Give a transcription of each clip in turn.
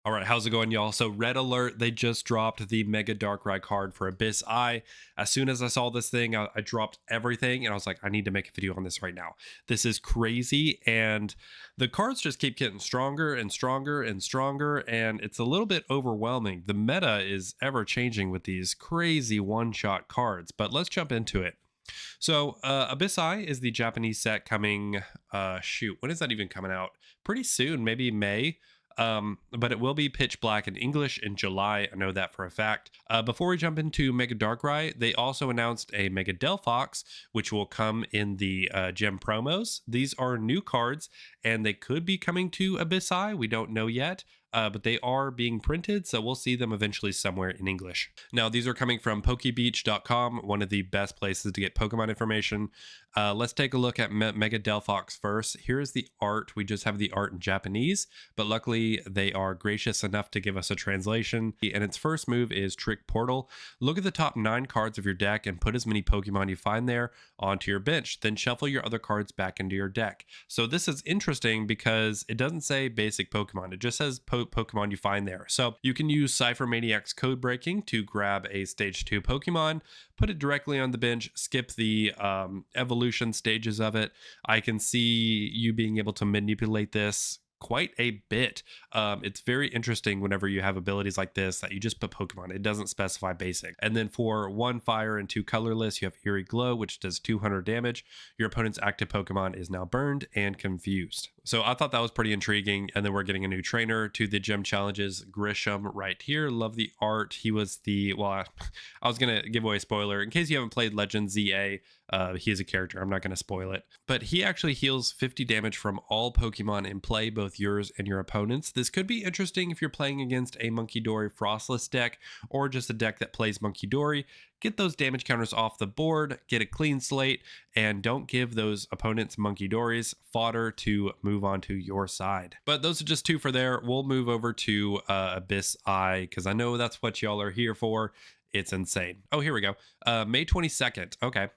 All right, how's it going, y'all? So, red alert, they just dropped the Mega Darkrai card for Abyss Eye. As soon as I saw this thing, I dropped everything and I was like, I need to make a video on this right now. This is crazy. And the cards just keep getting stronger and stronger and stronger. And it's a little bit overwhelming. The meta is ever changing with these crazy one shot cards. But let's jump into it. So, Abyss Eye is the Japanese set coming. Shoot, when is that even coming out? Pretty soon, maybe May. But it will be pitch black in English in July. I know that for a fact. Before we jump into Mega Darkrai, they also announced a Mega Delphox, which will come in the gem promos. These are new cards, and they could be coming to Abyss Eye. We don't know yet. But they are being printed, so we'll see them eventually somewhere in English. Now, these are coming from PokeBeach.com, one of the best places to get Pokemon information. Let's take a look at Mega Delphox first. Here's the art. We just have the art in Japanese, but luckily they are gracious enough to give us a translation. And its first move is Trick Portal. Look at the top 9 cards of your deck and put as many Pokemon you find there onto your bench. Then shuffle your other cards back into your deck. So this is interesting because it doesn't say basic Pokemon. It just says Pokemon you find there. So you can use Cypher Maniac's code breaking to grab a stage 2 Pokemon, put it directly on the bench, skip the evolution stages of it. I can see you being able to manipulate this quite a bit. It's very interesting whenever you have abilities like this that you just put Pokemon. It doesn't specify basic. And then for 1 fire and 2 colorless, you have Eerie Glow, which does 200 damage. Your opponent's active Pokemon is now burned and confused. So I thought that was pretty intriguing. And then we're getting a new trainer to the gym challenges, Grisham right here. Love the art. He was the, well, I was going to give away a spoiler. In case you haven't played Legend ZA, he is a character. I'm not going to spoil it. But he actually heals 50 damage from all Pokemon in play, both yours and your opponent's. This could be interesting if you're playing against a Munkidori Frostless deck or just a deck that plays Munkidori. Get those damage counters off the board, get a clean slate, and don't give those opponents Munkidoris fodder to move on to your side. But those are just 2 for there. We'll move over to Abyss Eye because I know that's what y'all are here for. It's insane. Oh, here we go. May 22nd. Okay,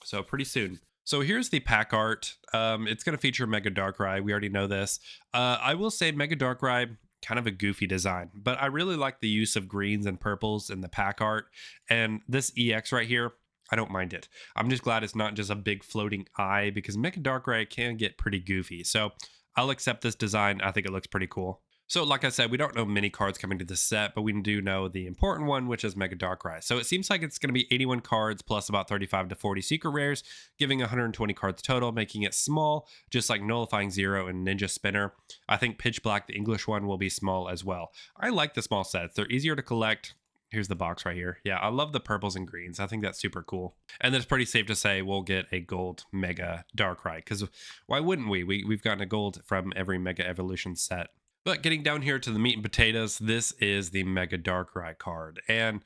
so pretty soon. So here's the pack art. It's going to feature Mega Darkrai. We already know this. I will say Mega Darkrai, kind of a goofy design, but I really like the use of greens and purples in the pack art. And this EX right here, I don't mind it. I'm just glad it's not just a big floating eye because Mega Darkrai can get pretty goofy. So I'll accept this design. I think it looks pretty cool. So like I said, we don't know many cards coming to this set, but we do know the important one, which is Mega Darkrai. So it seems like it's going to be 81 cards plus about 35 to 40 secret rares, giving 120 cards total, making it small, just like Nullifying Zero and Ninja Spinner. I think Pitch Black, the English one, will be small as well. I like the small sets. They're easier to collect. Here's the box right here. Yeah, I love the purples and greens. I think that's super cool. And it's pretty safe to say we'll get a gold Mega Darkrai, because why wouldn't we? We've gotten a gold from every Mega Evolution set. But getting down here to the meat and potatoes, this is the Mega Darkrai card. And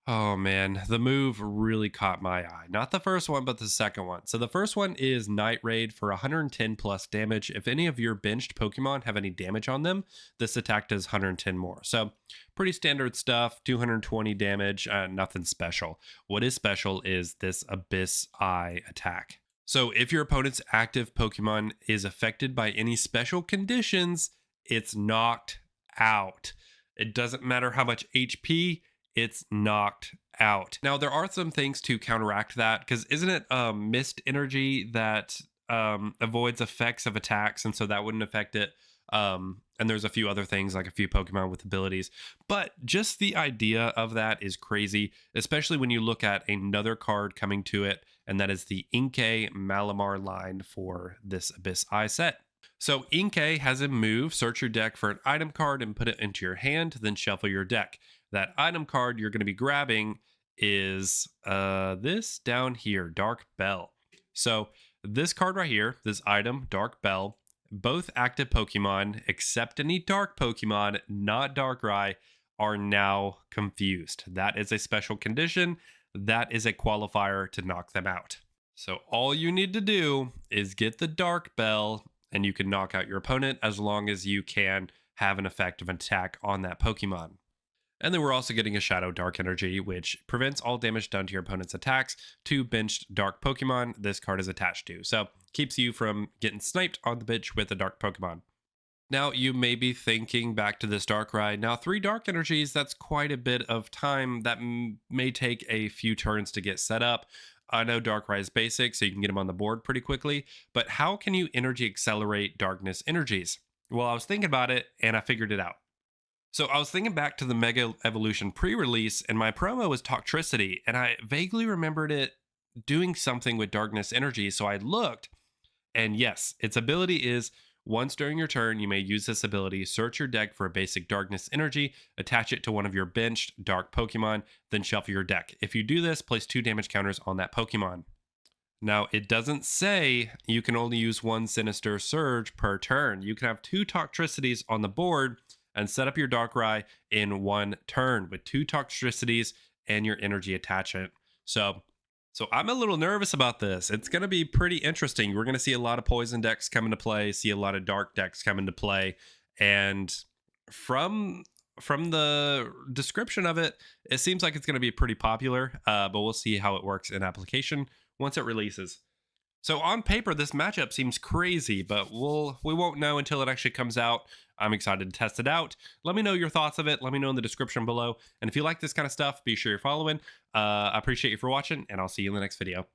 oh man, the move really caught my eye. Not the first one, but the second one. So the first one is Night Raid for 110 plus damage. If any of your benched Pokemon have any damage on them, this attack does 110 more. So pretty standard stuff, 220 damage, nothing special. What is special is this Abyss Eye attack. So if your opponent's active Pokemon is affected by any special conditions, it's knocked out. It doesn't matter how much HP, it's knocked out. Now, there are some things to counteract that, because isn't it mist energy that avoids effects of attacks, and so that wouldn't affect it? And there's a few other things, like a few Pokemon with abilities. But just the idea of that is crazy, especially when you look at another card coming to it, and that is the Inkay Malamar line for this Abyss Eye set. So Inkay has a move, search your deck for an item card and put it into your hand, then shuffle your deck. That item card you're going to be grabbing is this down here, Dark Bell. So this card right here, this item, Dark Bell, both active Pokemon, except any dark Pokemon, not Darkrai, are now confused. That is a special condition. That is a qualifier to knock them out. So all you need to do is get the Dark Bell, and you can knock out your opponent as long as you can have an effective attack on that Pokemon. And then we're also getting a Shadow Dark Energy, which prevents all damage done to your opponent's attacks to benched Dark Pokemon this card is attached to. So keeps you from getting sniped on the bench with a Dark Pokemon. Now, you may be thinking back to this Darkrai. Now, 3 dark energies, that's quite a bit of time. That may take a few turns to get set up. I know Darkrai is basic, so you can get him on the board pretty quickly, but how can you energy accelerate darkness energies? Well, I was thinking about it and I figured it out. So I was thinking back to the Mega Evolution pre-release, and my promo was Toxtricity, and I vaguely remembered it doing something with darkness energy. So I looked, and yes, its ability is once during your turn, you may use this ability, search your deck for a basic darkness energy, attach it to one of your benched dark Pokemon, then shuffle your deck. If you do this, place 2 damage counters on that Pokemon. Now, it doesn't say you can only use one Sinister Surge per turn. You can have 2 Toxtricities on the board and set up your Darkrai in one turn with 2 Toxtricities and your energy attachment. So I'm a little nervous about this. It's going to be pretty interesting. We're going to see a lot of poison decks come into play, see a lot of dark decks come into play, and from the description of it, it seems like it's going to be pretty popular. But we'll see how it works in application once it releases. So on paper, this matchup seems crazy, but we won't know until it actually comes out. I'm excited to test it out. Let me know your thoughts of it. Let me know in the description below. And if you like this kind of stuff, be sure you're following. I appreciate you for watching, and I'll see you in the next video.